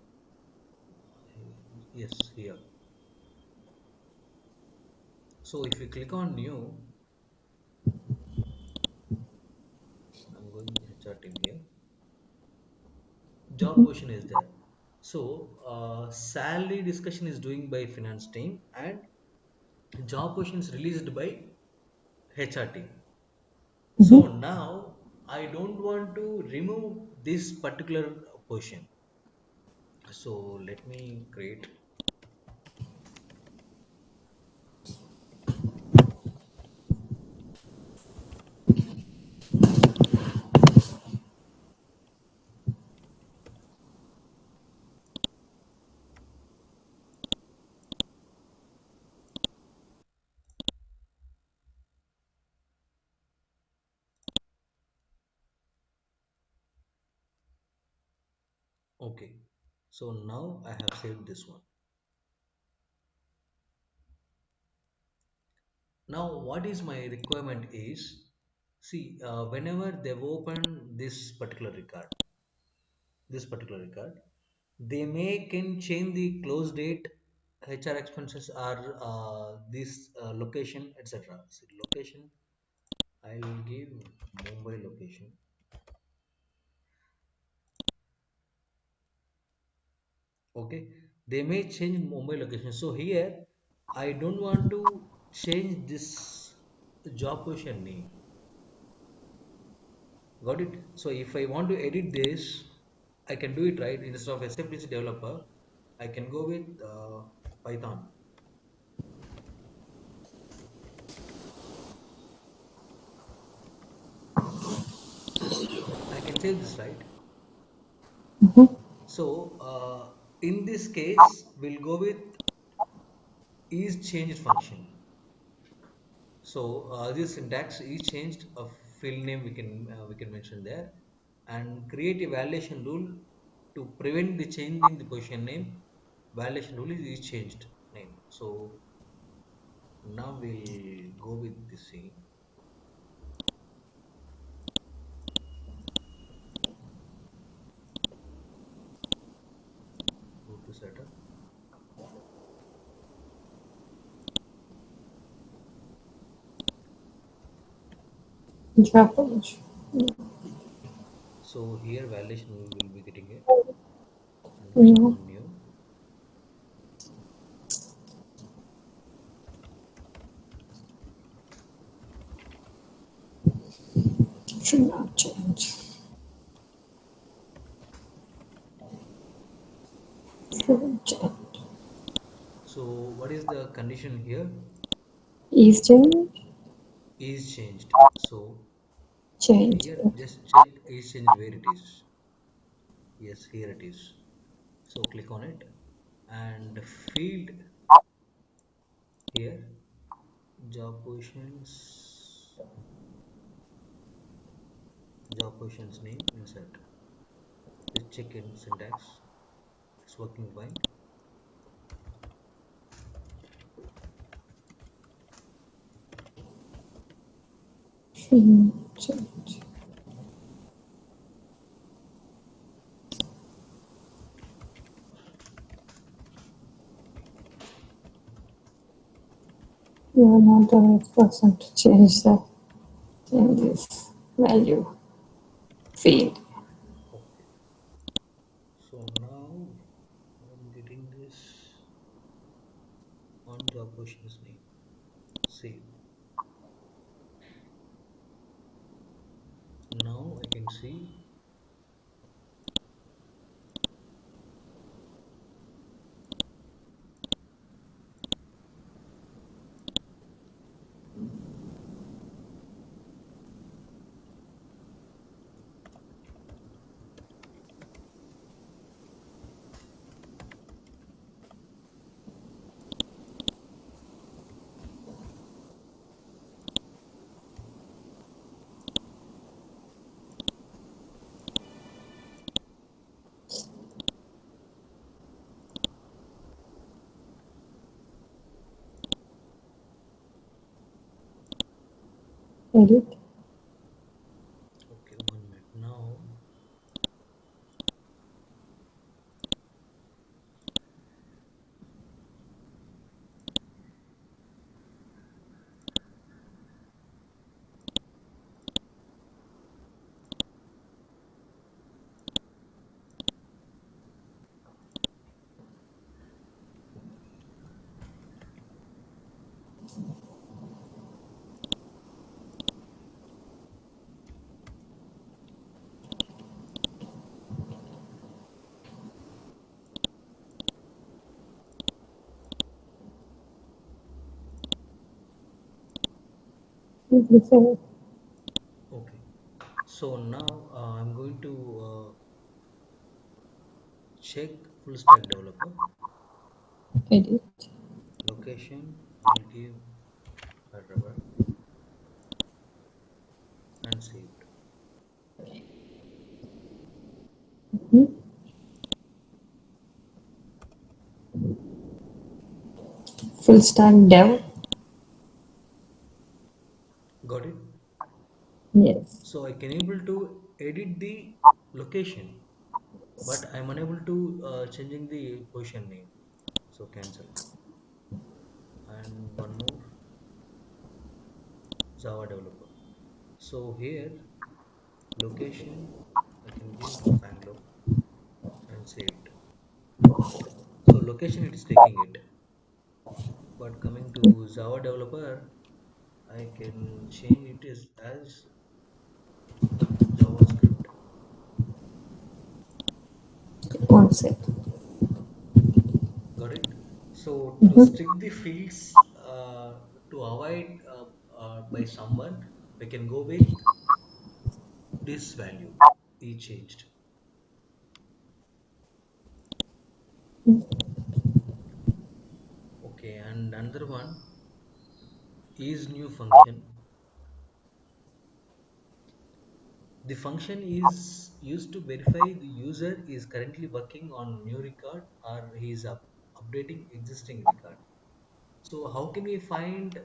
[SPEAKER 1] Yes, here. So if you click on new, I'm going with HR team here. Job position is there. So salary discussion is doing by finance team and job position is released by HR team. So now I don't want to remove this particular position. So let me create. Okay. So now I have saved this one. Now what is my requirement is, see, whenever they've opened this particular record, they may can change the close date, HR expenses are this location, etc. See, location, I'll give Mumbai location. Okay, they may change Mumbai location. So here, I don't want to change this job position name. Got it? So if I want to edit this, I can do it right. Instead of SFDC developer, I can go with Python. I can save this, right? So in this case, we'll go with is changed function. So this syntax is changed. A field name we can mention there, and create a validation rule to prevent the change in the position name. Validation rule is changed name. So now we'll go with the same. Go to setup.
[SPEAKER 2] Job position.
[SPEAKER 1] So here validation rule will be getting it, and click
[SPEAKER 2] Yeah.
[SPEAKER 1] on new.
[SPEAKER 2] Should not change. Should change.
[SPEAKER 1] So what is the condition here?
[SPEAKER 2] Is change?
[SPEAKER 1] Is changed. So
[SPEAKER 2] Change.
[SPEAKER 1] here just check is changed where it is. Yes, here it is. So click on it and field here job positions name insert. Just check in syntax. It's working fine.
[SPEAKER 2] Change. You are not the right person to change this value field.
[SPEAKER 1] Okay. So now I'm getting this on job positions name. Save. Now I can see.
[SPEAKER 2] Edit.
[SPEAKER 1] Okay, 1 minute. Now,
[SPEAKER 2] Before
[SPEAKER 1] okay. So now I'm going to check full stack developer.
[SPEAKER 2] edit.
[SPEAKER 1] Location, I'll give Hyderabad and saved.
[SPEAKER 2] Full stack dev.
[SPEAKER 1] Got it?
[SPEAKER 2] Yes.
[SPEAKER 1] So I can able to edit the location, but I'm unable to changing the position name. So cancel. And one more, Java developer. So here location I can give Bangalore and saved. So location it is taking it, but coming to Java developer, I can change it as JavaScript.
[SPEAKER 2] One sec.
[SPEAKER 1] Got it? So to stick the fields to avoid by someone, we can go with this value. E changed. Okay, and another one is new function. The function is used to verify the user is currently working on new record or he is updating existing record. So how can we find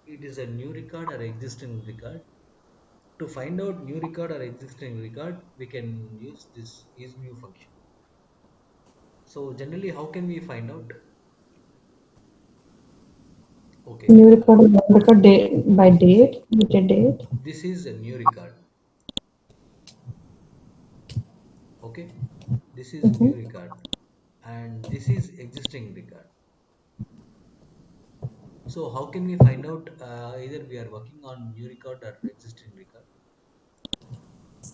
[SPEAKER 1] it is a new record or existing record? To find out new record or existing record, we can use this is new function. So generally, how can we find out? Okay,
[SPEAKER 2] New record date by date, dated date.
[SPEAKER 1] this is a new record. Okay, this is new record, and this is existing record. So how can we find out either we are working on new record or existing record?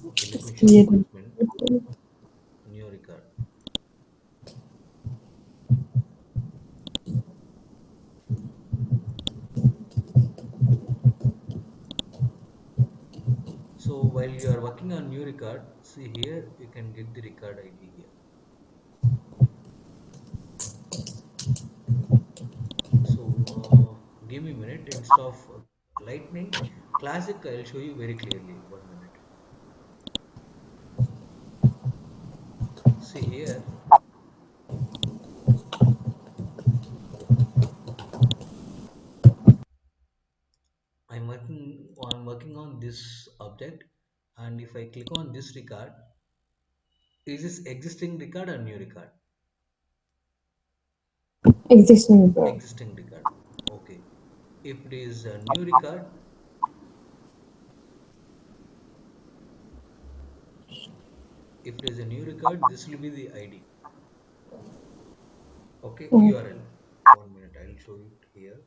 [SPEAKER 1] Okay, let me show you
[SPEAKER 2] Create.
[SPEAKER 1] once minute. New record. So while you are working on new record, see here you can get the record ID here. So give me a minute instead of lightning classic. I'll show you very clearly. 1 minute. See here, I'm working on this if I click on this record, is this existing record or new record?
[SPEAKER 2] Existing record.
[SPEAKER 1] Existing record. Okay. If it is a new record, if it is a new record, this will be the ID. Okay,
[SPEAKER 2] Mm.
[SPEAKER 1] URL. 1 minute, I'll show it here.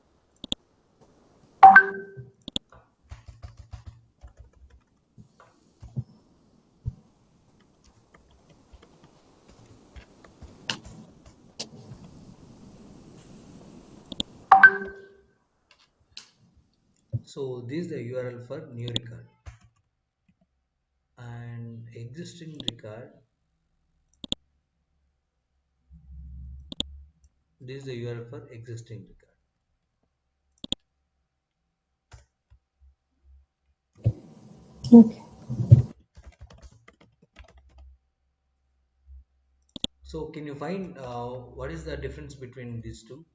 [SPEAKER 1] So this is the URL for new record, and existing record. This is the URL for existing record.
[SPEAKER 2] Okay.
[SPEAKER 1] So can you find what is the difference between these two?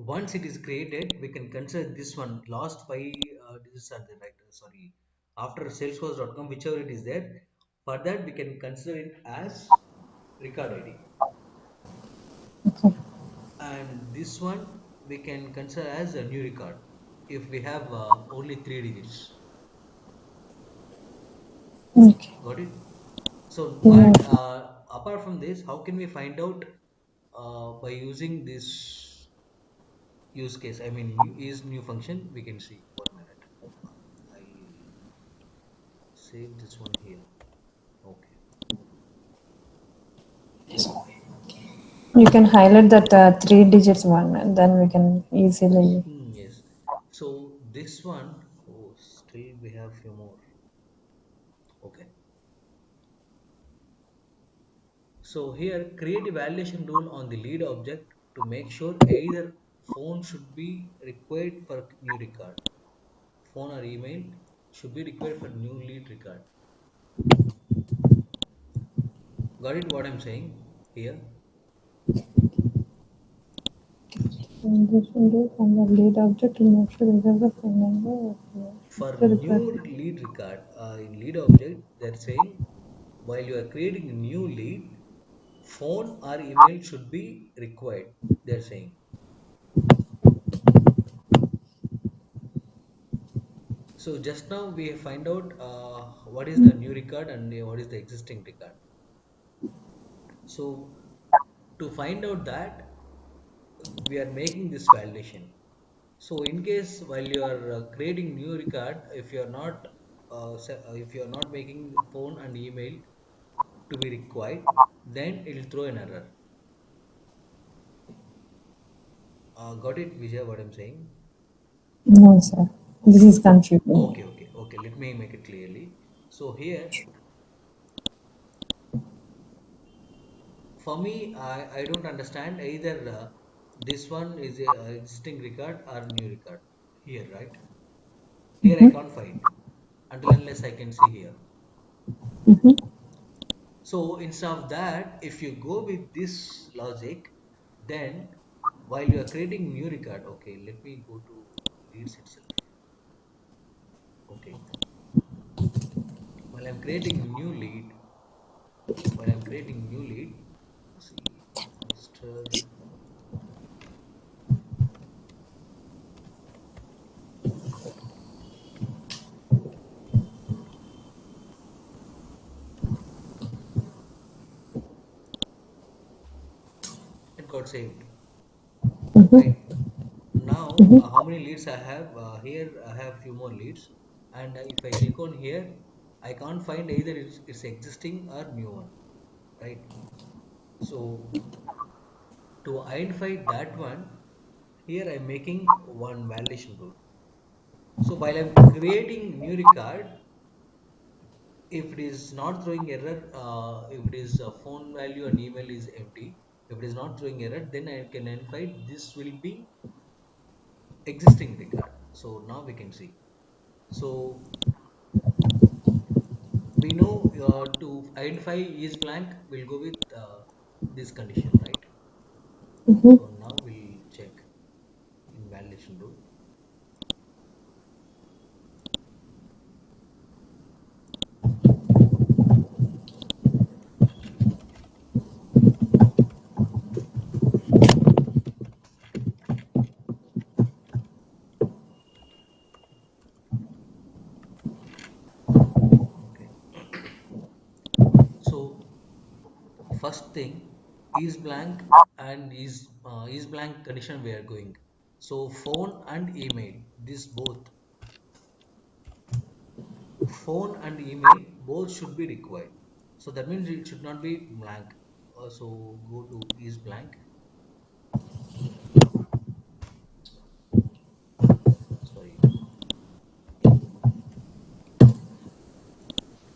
[SPEAKER 1] Once it is created, we can consider this one last five digits are there, right? Sorry, after salesforce.com, whichever it is there, for that we can consider it as record ID,
[SPEAKER 2] Okay.
[SPEAKER 1] and this one we can consider as a new record if we have only 3 digits.
[SPEAKER 2] Okay.
[SPEAKER 1] Got it? So,
[SPEAKER 2] Yeah.
[SPEAKER 1] but apart from this, how can we find out by using this use case? I mean, new function. We can see. 1 minute. I'll save this one here. Okay.
[SPEAKER 2] You can highlight that three digits one, and then we can easily.
[SPEAKER 1] Yes. So this one, oh, still we have few more. Okay. So here, create a validation rule on the lead object to make sure either phone should be required for new record, phone or email should be required for new lead record. Got it? What I'm saying here?
[SPEAKER 2] This will do from the lead object to make sure we have the phone number.
[SPEAKER 1] For
[SPEAKER 2] The request.
[SPEAKER 1] new lead record, in lead object, they're saying while you are creating a new lead, phone or email should be required. They're saying. So just now we find out what is the new record and what is the existing record. So to find out that, we are making this validation. So in case while you are creating new record, if you are not if you are not making phone and email to be required, then it will throw an error. Got it, Vijay? What I'm saying?
[SPEAKER 2] No, sir. This is confusing.
[SPEAKER 1] Okay, okay, okay. Let me make it clearly. So here, for me, I don't understand either this one is a existing record or new record here, right? Here I can't find until unless I can see here. So instead of that, if you go with this logic, then while you are creating new record, okay, let me go to leads itself. Okay, while I'm creating new lead, while I'm creating new lead, see, Mr. It got saved, right? Now, how many leads I have? Here I have few more leads, and if I click on here, I can't find either it's existing or new one, right? So to identify that one, here I'm making one validation rule. So while I'm creating new record, if it is not throwing error, if it is a phone value and email is empty, if it is not throwing error, then I can identify this will be existing record. So now we can see. So we know to identify is blank, we'll go with this condition, right? So now we'll check in validation rule. first thing is blank and is blank condition we are going. So phone and email, this both, phone and email both should be required. So that means it should not be blank. So go to is blank. Sorry,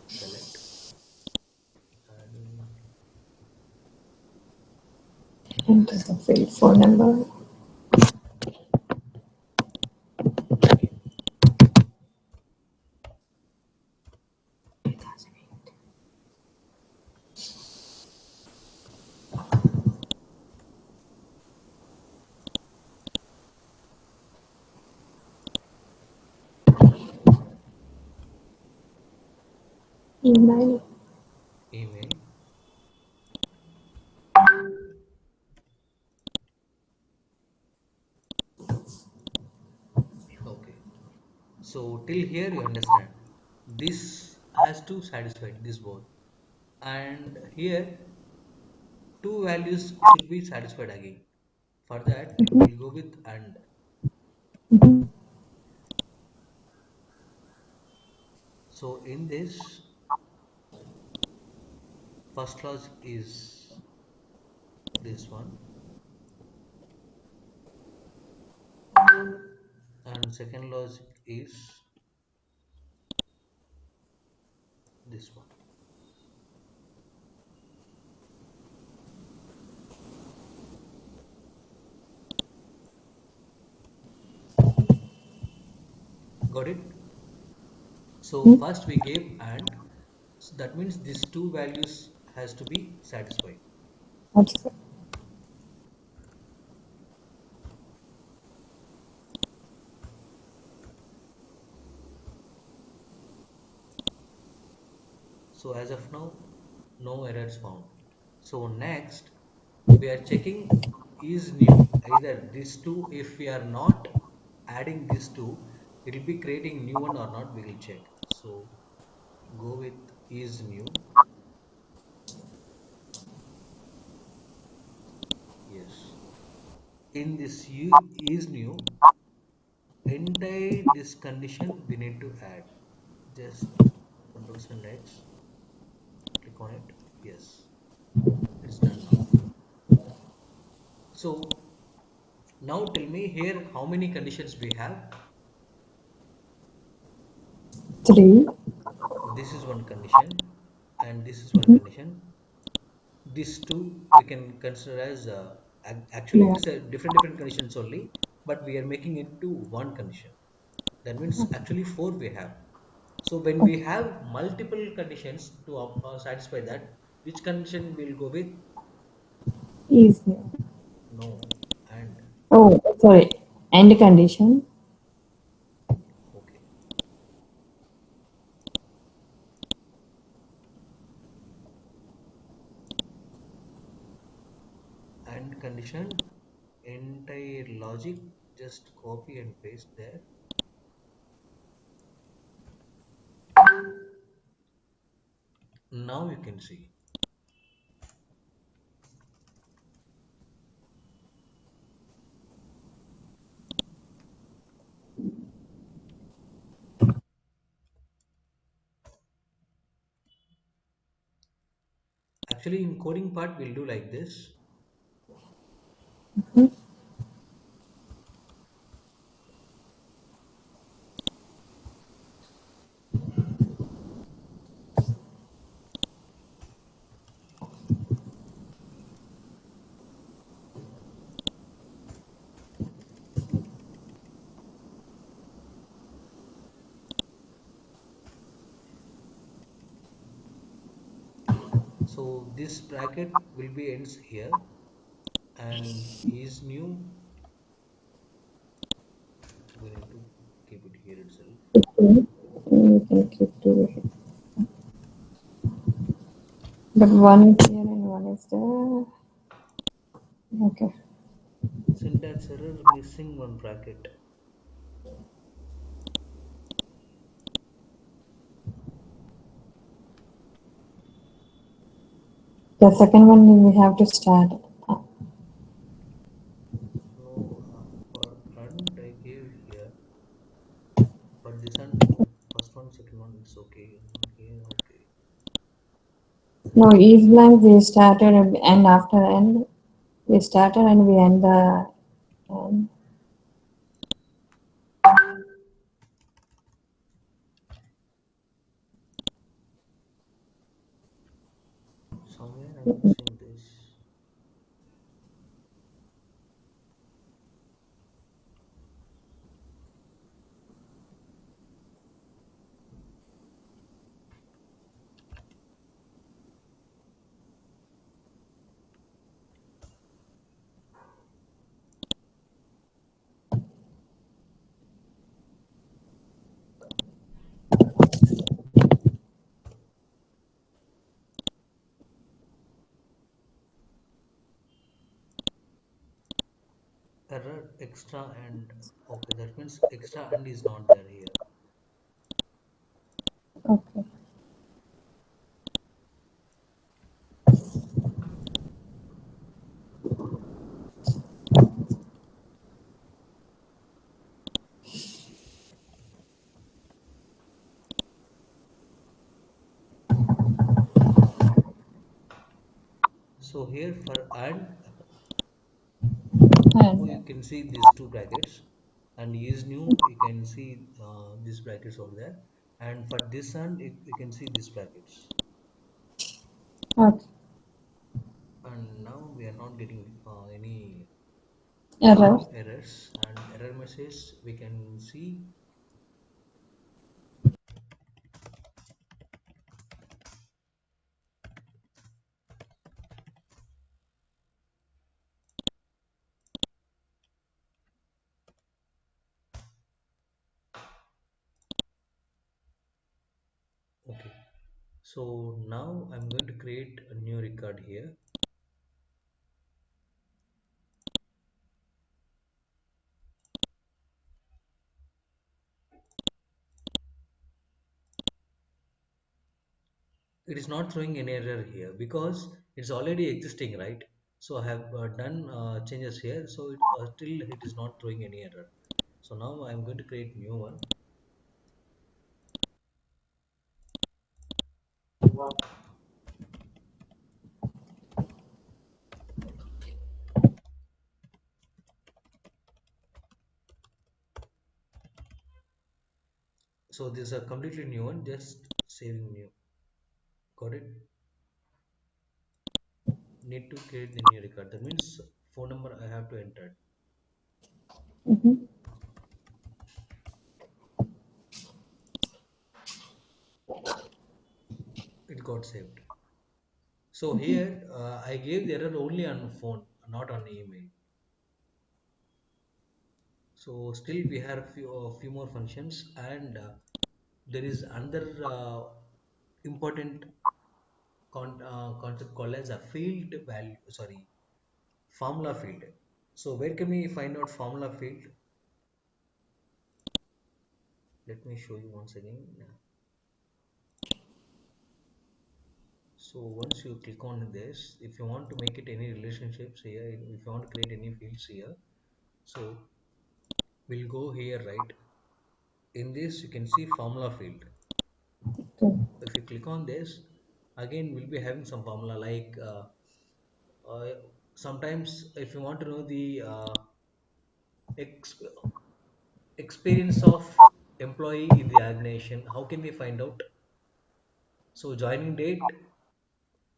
[SPEAKER 1] select and
[SPEAKER 2] Enter the field phone number. Email.
[SPEAKER 1] email. Okay. So till here you understand. This has to satisfy this both. And here two values should be satisfied again. For that we'll go with and. So in this first clause is this one and second logic is this one. Got it? So first we gave and, so that means these two values has to be satisfied.
[SPEAKER 2] What's it?
[SPEAKER 1] So as of now, no errors found. So next we are checking is new. Either these two, if we are not adding these two, it will be creating new one or not, we will check. So go with is new. Yes. In this is new, entire this condition we need to add. Just Ctrl+X, click on it. Yes, it's done now. So now tell me here how many conditions we have.
[SPEAKER 2] Three.
[SPEAKER 1] This is one condition and this is one condition. These two we can consider as actually
[SPEAKER 2] Yeah.
[SPEAKER 1] it's a different conditions only, but we are making it to one condition. That means actually four we have. So when we
[SPEAKER 2] Okay.
[SPEAKER 1] have multiple conditions to satisfy that, which condition will go with?
[SPEAKER 2] Easier.
[SPEAKER 1] No, and
[SPEAKER 2] Oh, sorry. End condition.
[SPEAKER 1] okay, and condition, entire logic, just copy and paste there. Now you can see. Actually, in coding part, we'll do like this. So this bracket will be ends here, and is new. We need to keep it here itself.
[SPEAKER 2] Okay. You can keep to it. But one is here and one is there. Okay.
[SPEAKER 1] Syntax error, missing one bracket.
[SPEAKER 2] The second one we have to start.
[SPEAKER 1] No, for and I gave here. For this and first one, second one, it's okay. Here, okay.
[SPEAKER 2] No, each blank we started and after end we started and we end the end.
[SPEAKER 1] Somewhere I'm missing this. Error extra and okay. That means extra and is not there here.
[SPEAKER 2] Okay.
[SPEAKER 1] So here for and now you
[SPEAKER 2] And
[SPEAKER 1] can see these two brackets, and is new you can see these brackets over there, and for this and you can see these brackets.
[SPEAKER 2] okay.
[SPEAKER 1] And now we are not getting any
[SPEAKER 2] Error.
[SPEAKER 1] errors and error message we can see. Okay, so now I'm going to create a new record here. It is not throwing any error here because it's already existing, right? So I have done changes here, so still it is not throwing any error. So now I'm going to create new one. So this is a completely new one, just saving new. Got it? Need to create the new record. That means phone number I have to enter.
[SPEAKER 2] Mm-hmm.
[SPEAKER 1] It got saved. So here I gave the error only on phone, not on email. So still we have few more functions, and there is another important concept called as a field value. Sorry, formula field. So where can we find out formula field? Let me show you once again. So once you click on this, if you want to make it any relationships here, if you want to create any fields here, so we'll go here, right? In this you can see formula field.
[SPEAKER 2] Okay.
[SPEAKER 1] If you click on this, again we'll be having some formula like uh, sometimes if you want to know the ex- experience of employee in the organization, how can we find out? So joining date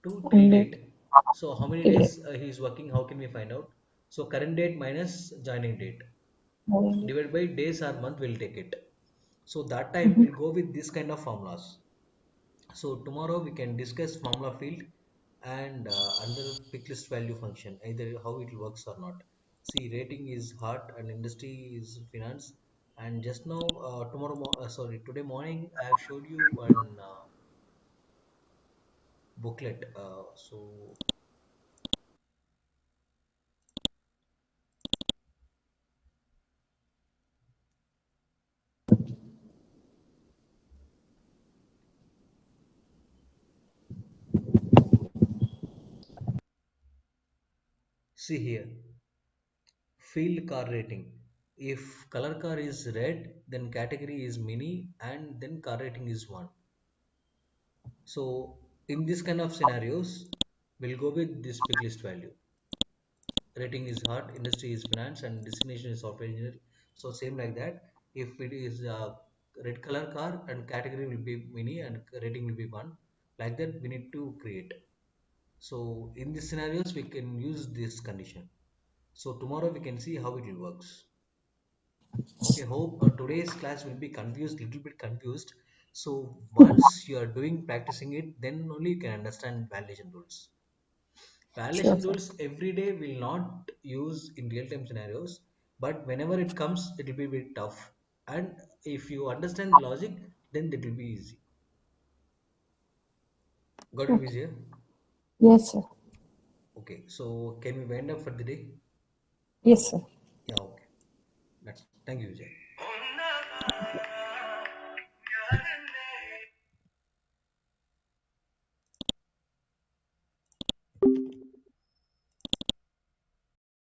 [SPEAKER 1] to till
[SPEAKER 2] And it
[SPEAKER 1] date. So how many
[SPEAKER 2] delete.
[SPEAKER 1] days he is working, how can we find out? So current date minus joining date divided by days or month will take it. So that time
[SPEAKER 2] Mm-hmm.
[SPEAKER 1] we'll go with this kind of formulas. So tomorrow we can discuss formula field and under pick list value function, either how it works or not. See, rating is heart and industry is finance. And just now, sorry, today morning I have showed you one booklet. So See here, field car rating. If color car is red, then category is mini, and then car rating is 1. So in this kind of scenarios, we'll go with this pick list value. Rating is hard, industry is finance, and destination is software engineer. So same like that. If it is a red color car and category will be mini and rating will be 1, like that we need to create. So in these scenarios, we can use this condition. So tomorrow we can see how it will works. Okay, hope today's class will be confused, little bit confused. So once you are doing practicing it, then only you can understand validation rules.
[SPEAKER 2] Sure,
[SPEAKER 1] Validation
[SPEAKER 2] sir.
[SPEAKER 1] rules every day will not use in real-time scenarios, but whenever it comes, it will be a bit tough. And if you understand the logic, then it will be easy. Got it,
[SPEAKER 2] Okay.
[SPEAKER 1] Vijay?
[SPEAKER 2] Yes, sir.
[SPEAKER 1] Okay, so can we wind up for the day?
[SPEAKER 2] Yes, sir.
[SPEAKER 1] Yeah, okay. Thank you, Vijay.